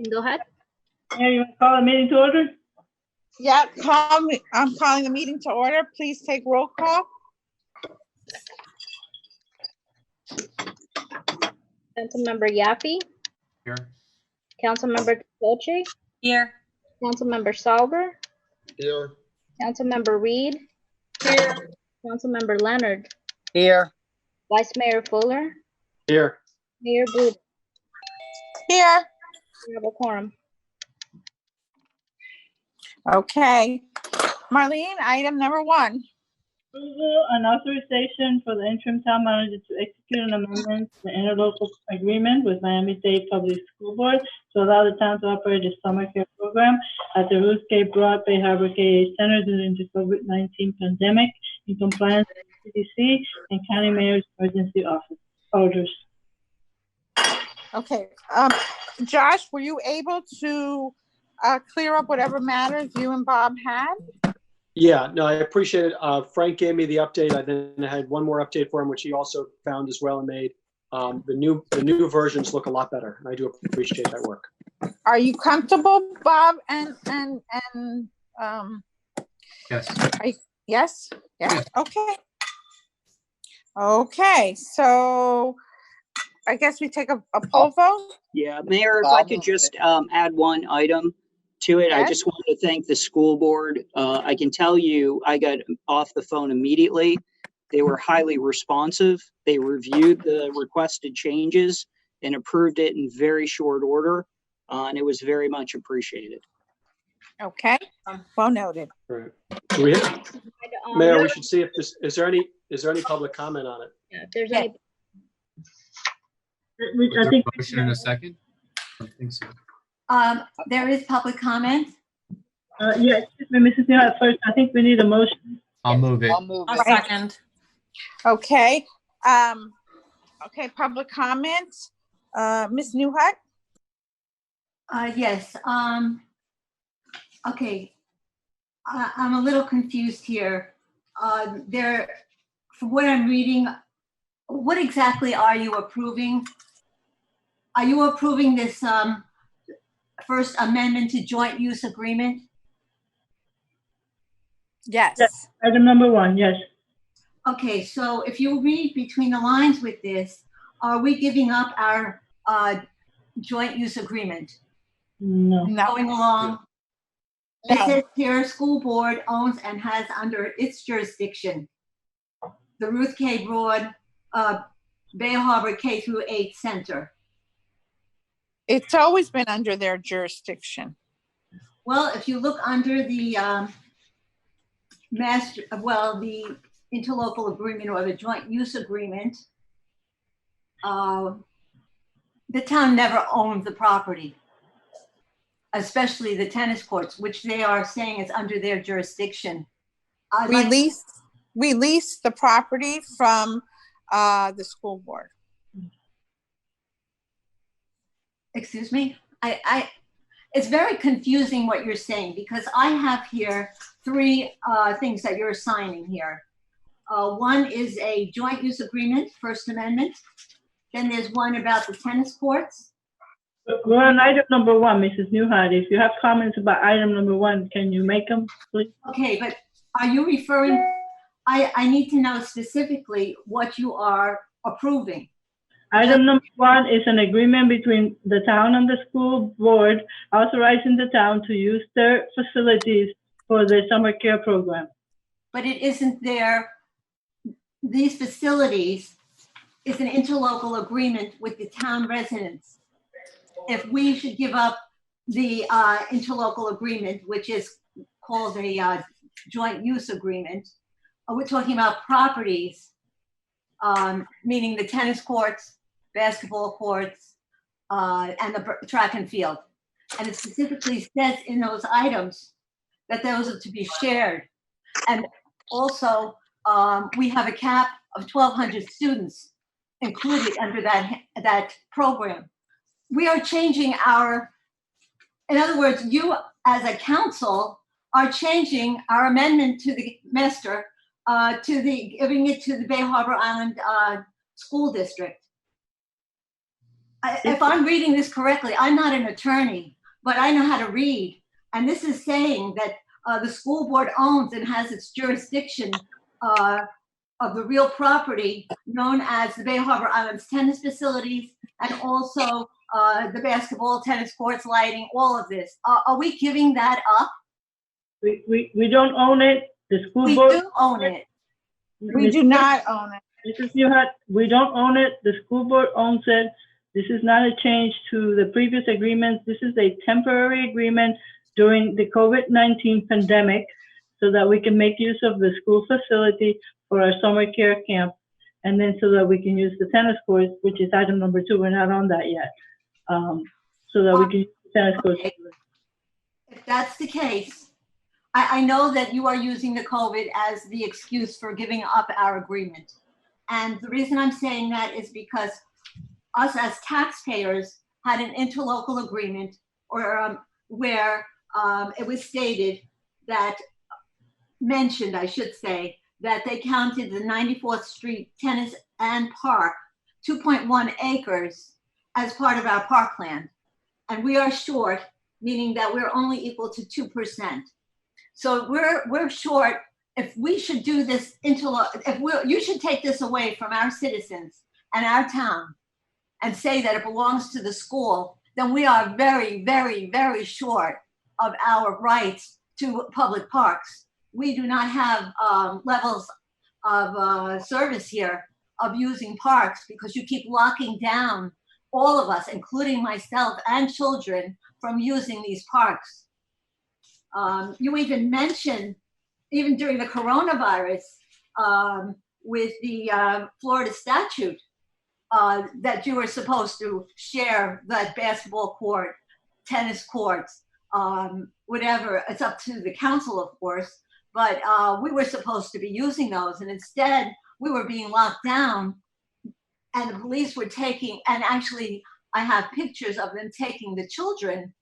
Go ahead. Mayor, you want to call the meeting to order? Yeah, I'm calling the meeting to order. Please take roll call. Councilmember Yaffe, Here. Councilmember Dolce, Here. Councilmember Salver, Here. Councilmember Reed, Here. Councilmember Leonard, Here. Vice Mayor Fuller, Here. Mayor Buda. Here. We have a quorum. Okay. Marlene, item number 1. Approval and authorization for the interim town manager to execute an amendment to the interlocal agreement with Miami-Dade Public School Board to allow the town to operate a summer care program at the Ruth K. Broad Bay Harbor KA Center during the COVID-19 pandemic in compliance with CDC and County Mayor's emergency office orders. Okay. Josh, were you able to clear up whatever matters you and Bob had? Yeah, no, I appreciate it. Frank gave me the update. I then had one more update for him, which he also found as well and made. The new versions look a lot better, and I do appreciate that work. Are you comfortable, Bob? Yes. Yes? Yeah. Okay. Okay, so I guess we take a poll vote. Yeah, Mayor, if I could just add one item to it. I Yes. just want to thank the school board. I can tell you, I got off the phone immediately. They were highly responsive. They reviewed the requested changes and approved it in very short order. And it was very much appreciated. Okay, well noted. All right. Do we have, Mayor, we should see if this, is there any public comment on it? Yeah, if there's Yeah. any, I think Motion in a second? I don't think so. There is public comment. yeah, excuse me, Mrs. Neal, first, I think we need a motion. I'll move it. I'll move A it. second. Okay, okay, public comments. Ms. Newhart? Yes, okay. I'm a little confused here. From what I'm reading, what exactly are you approving? Are you approving this first amendment to joint use agreement? Yes. Yes. Item number 1, yes. Okay, so if you read between the lines with this, are we giving up our joint use agreement? No. No, Going along? It no, says here, school board owns and has under its jurisdiction the Ruth K. Broad Bay Harbor K through 8 Center. it's always been under their jurisdiction. Well, if you look under the the interlocal agreement or the joint use agreement, the town never owned the property, especially the tennis courts, which they are saying is under their jurisdiction. We leased the property from the school board. Excuse me? It's very confusing what you're saying because I have here 3 things that you're signing here. One is a joint use agreement, First Amendment. Then there's one about the tennis courts. We're on item number 1, Mrs. Newhart. If you have comments about item number 1, can you make them, please? Okay, but are you referring, I need to know specifically what you are approving. Item number 1 is an agreement between the town and the school board authorizing the town to use their facilities for the summer care program. But it isn't these facilities is an interlocal agreement with the town residents. If we should give up the interlocal agreement, which is called a joint use agreement, we're talking about properties, meaning the tennis courts, basketball courts, and the track and field. And it specifically says in those items that those are to be shared. And also, we have a cap of 1,200 students included under that program. We are changing in other words, you as a council are changing our amendment to the master giving it to the Bay Harbor Island School District. if I'm reading this correctly, I'm not an attorney, but I know how to read. And this is saying that the school board owns and has its jurisdiction of the real property known as the Bay Harbor Islands tennis facilities, and also the basketball, tennis courts, lighting, all of this. Are we giving that up? We don't own it. The school We board. do own it. We do not own it. Mrs. Newhart, we don't own it. The school board owns it. This is not a change to the previous agreements. This is a temporary agreement during the COVID-19 pandemic so that we can make use of the school facility for our summer care camp. And then so that we can use the tennis courts, which is item number 2. We're not on that yet. So that we can use the tennis courts. Okay. If that's the case, I know that you are using the COVID as the excuse for giving up our agreement. And the reason I'm saying that is because us as taxpayers had an interlocal agreement or where it was stated that, mentioned, I should say, that they counted the 94th Street Tennis and Park, 2.1 acres, as part of our parkland. And we are short, meaning that we're only equal to 2%. So we're short. If we should do this you should take this away from our citizens and our town and say that it belongs to the school, then we are very, very, very short of our rights to public parks. We do not have levels of service here of using parks because you keep locking down all of us, including myself and children, from using these parks. You even mentioned, even during the coronavirus, with the Florida statute, that you were supposed to share that basketball court, tennis courts, whatever. It's up to the council, of course, but we were supposed to be using those, and instead we were being locked down, and the police were taking, and actually I have pictures of them taking the children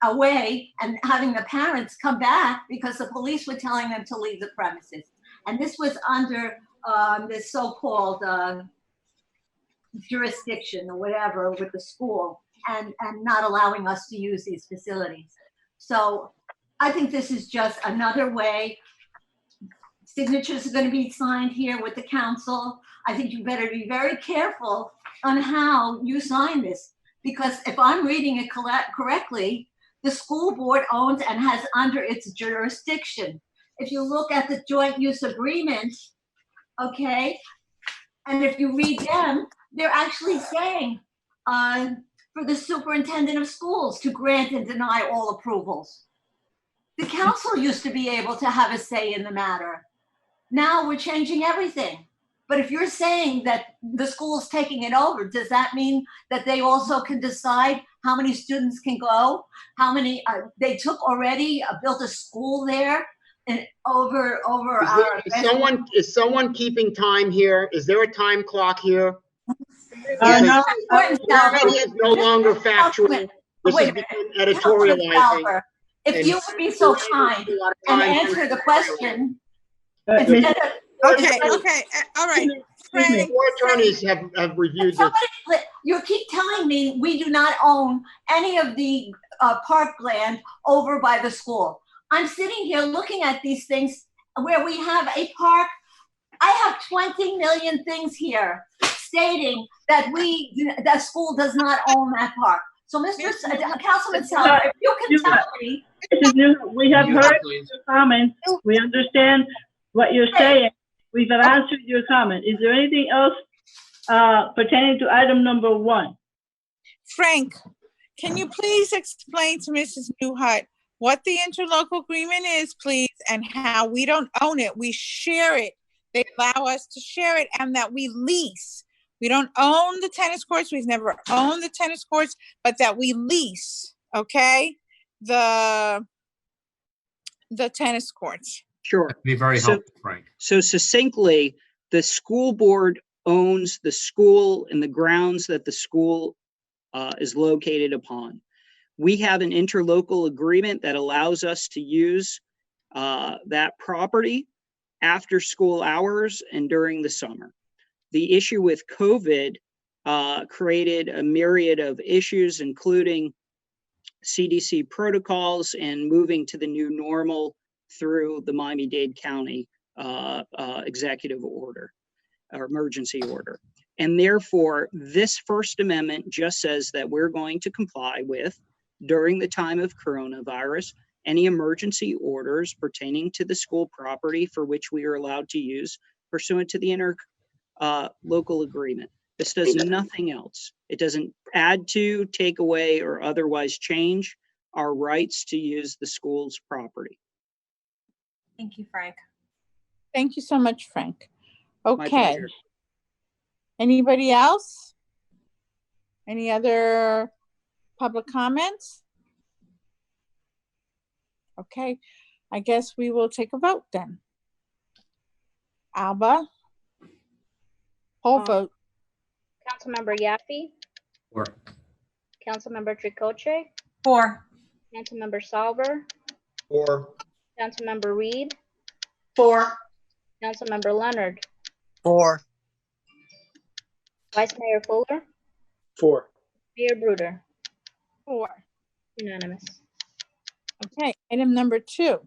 away and having the parents come back because the police were telling them to leave the premises. And this was under this so-called jurisdiction or whatever with the school, and not allowing us to use these facilities. So I think this is just another way. Signatures are going to be signed here with the council. I think you better be very careful on how you sign this, because if I'm reading it correctly, the school board owns and has under its jurisdiction. If you look at the joint use agreement, okay, and if you read them, they're actually saying for the superintendent of schools to grant and deny all approvals. The council used to be able to have a say in the matter. Now we're changing everything. But if you're saying that the school is taking it over, does that mean that they also can decide how many students can go? How many they took already, built a school there and over our. Is someone keeping time here? Is there a time clock here? No. Everybody is no longer factual. This Wait is a minute. editorializing. If you would be so kind and answer the question instead of. Okay, all right. Frank, Four attorneys have reviewed this. You keep telling me we do not own any of the parkland over by the school. I'm sitting here looking at these things where we have a park. I have 20 million things here stating that that school does not own that park. So, Councilman Seller, if you can tell me. We have heard your comments. We understand what you're saying. We've answered your comment. Is there anything else pertaining to item number 1? Frank, can you please explain to Mrs. Newhart what the interlocal agreement is, please, and how we don't own it? We share it. They allow us to share it, and that we lease. We don't own the tennis courts. We've never owned the tennis courts, but that we lease, okay? The tennis courts. Sure. That'd be very helpful, Frank. So succinctly, the school board owns the school and the grounds that the school is located upon. We have an interlocal agreement that allows us to use that property after school hours and during the summer. The issue with COVID created a myriad of issues, including CDC protocols and moving to the new normal through the Miami-Dade County executive order or emergency order. And therefore, this First Amendment just says that we're going to comply with, during the time of coronavirus, any emergency orders pertaining to the school property for which we are allowed to use pursuant to the local agreement. This does nothing else. It doesn't add to, take away, or otherwise change our rights to use the school's property. Thank you, Frank. Thank you so much, Frank. My Okay. pleasure. Anybody else? Any other public comments? Okay, I guess we will take a vote then. Alba? Whole vote. Councilmember Yaffe, Four. Councilmember Tricoche, 4. Councilmember Salver, 4. Councilmember Reed, 4. Councilmember Leonard, 4. Vice Mayor Fuller, 4. Mayor Bruder, 4. unanimous. Okay, item number 2.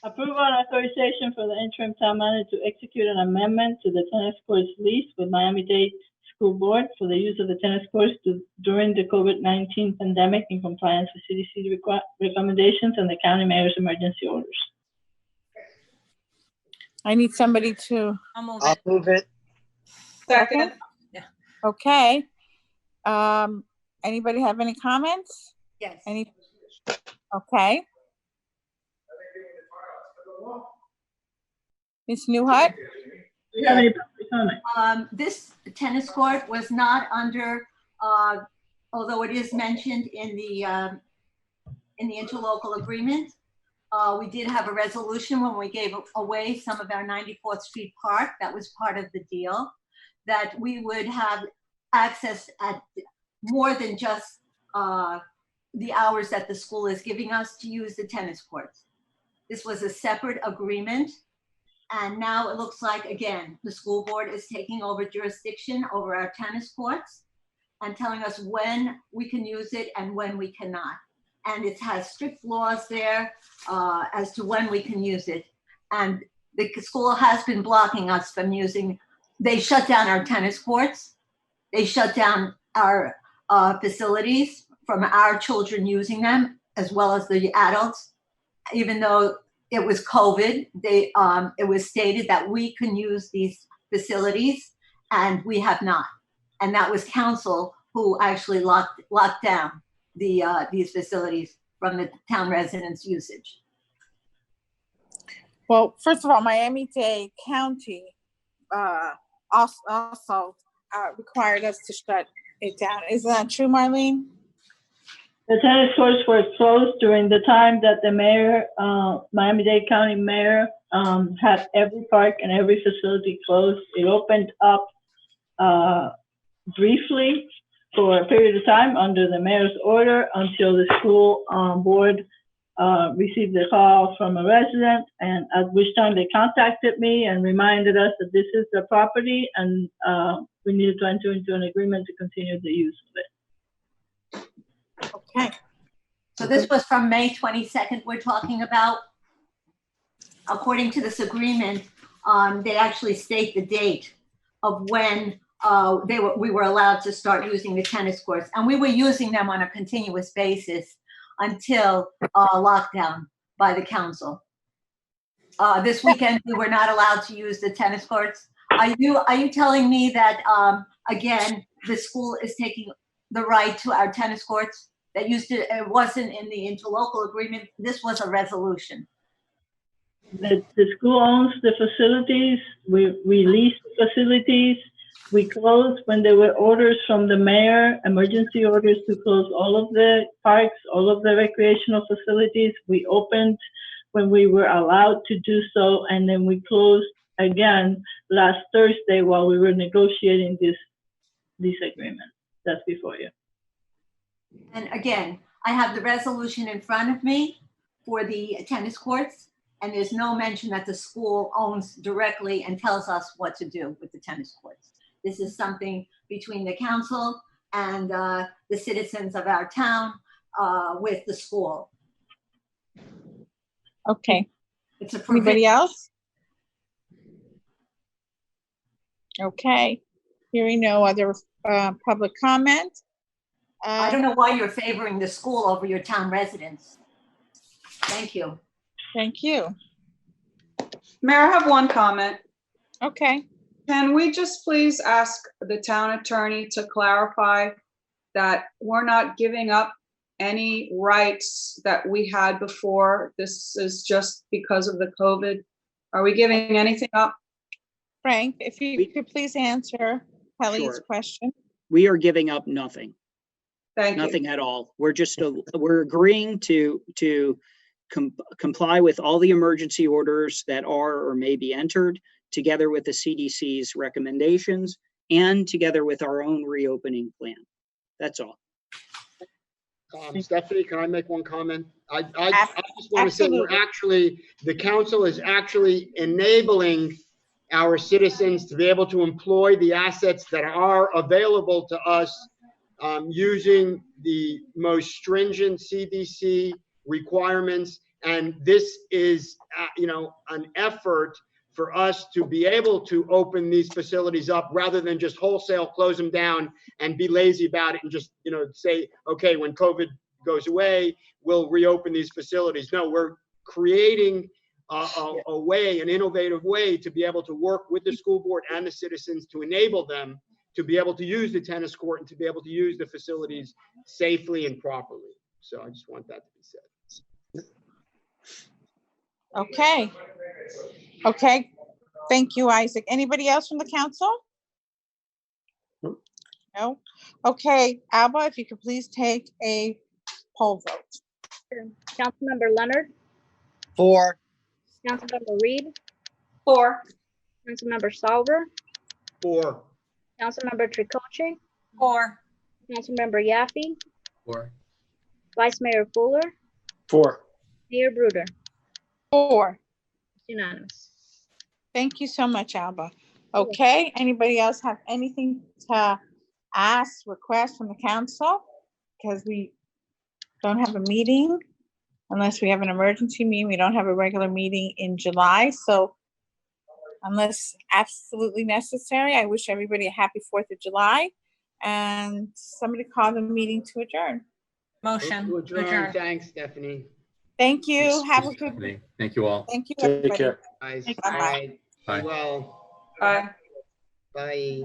Approval and authorization for the interim town manager to execute an amendment to the tennis courts lease with Miami-Dade School Board for the use of the tennis courts during the COVID-19 pandemic in compliance with CDC recommendations and the county mayor's emergency orders. I need somebody to, I'll move I'll it. move it. Second. okay. Anybody have any comments? Yes. Any? Okay. Ms. Newhart? Do you have any public comment? This tennis court was not under, although it is mentioned in the interlocal agreement. We did have a resolution when we gave away some of our 94th Street Park. That was part of the deal, that we would have access at more than just the hours that the school is giving us to use the tennis courts. This was a separate agreement. And now it looks like, again, the school board is taking over jurisdiction over our tennis courts and telling us when we can use it and when we cannot. And it has strict laws there as to when we can use it. And the school has been blocking us from using, they shut down our tennis courts. They shut down our facilities from our children using them, as well as the adults, even though it was COVID, it was stated that we can use these facilities, and we have not. And that was council who actually locked down these facilities from the town residents' usage. Well, first of all, Miami-Dade County also required us to shut it down. Isn't that true, Marlene? The tennis courts were closed during the time that the mayor, Miami-Dade County mayor, had every park and every facility closed. It opened up briefly for a period of time under the mayor's order until the school board received a call from a resident, and at which time they contacted me and reminded us that this is their property and we needed to enter into an agreement to continue the use of it. Okay. So this was from May 22nd we're talking about. According to this agreement, they actually state the date of when we were allowed to start using the tennis courts. And we were using them on a continuous basis until lockdown by the council. This weekend, we were not allowed to use the tennis courts. Are you telling me that, again, the school is taking the right to our tennis courts? That it wasn't in the interlocal agreement. This was a resolution. The school owns the facilities. We lease the facilities. We closed when there were orders from the mayor, emergency orders to close all of the parks, all of the recreational facilities. We opened when we were allowed to do so, and then we closed again last Thursday while we were negotiating this agreement. That's before you. And again, I have the resolution in front of me for the tennis courts, and there's no mention that the school owns directly and tells us what to do with the tennis courts. This is something between the council and the citizens of our town with the school. Okay, It's a anybody provision. else? Okay, hearing no other public comment. I don't know why you're favoring the school over your town residents. Thank you. Thank you. Mayor, I have one comment. Okay, Can we just please ask the town attorney to clarify that we're not giving up any rights that we had before? This is just because of the COVID. Are we giving anything up? Frank, if you could please answer Kelly's Sure. question. We are giving up nothing, Thank you. nothing at all. We're just, we're agreeing to comply with all the emergency orders that are or may be entered, together with the CDC's recommendations and together with our own reopening plan. That's all. Stephanie, can I make one comment? I just want to say we're Absolutely. actually, the council is actually enabling our citizens to be able to employ the assets that are available to us using the most stringent CDC requirements. And this is, an effort for us to be able to open these facilities up rather than just wholesale close them down and be lazy about it and just, say, okay, when COVID goes away, we'll reopen these facilities. No, we're creating a way, an innovative way to be able to work with the school board and the citizens to enable them to be able to use the tennis court and to be able to use the facilities safely and properly. So I just want that to be said. Okay. Okay, thank you, Isaac. Anybody else from the council? Nope. No? Okay, Alba, if you could please take a poll vote. Sure. Councilmember Leonard, 4, Councilmember Reed, 4. Councilmember Solver, 4. Councilmember Tricoche, 4. Councilmember Yaffe, 4. Vice Mayor Fuller, 4. Mayor Bruder. 4. Unanimous. Thank you so much, Alba. Okay, anybody else have anything to ask, request from the council? Because we don't have a meeting unless we have an emergency meeting. We don't have a regular meeting in July. So unless absolutely necessary, I wish everybody a happy 4th of July. And somebody call the meeting to adjourn. Motion. To adjourn. Adjourn. Thanks, Stephanie. Thank you. Thanks, Have a good, Stephanie. Thank you all. thank you, Take everybody. care. Guys, Bye-bye. all right. Bye. Be well. Bye. Bye.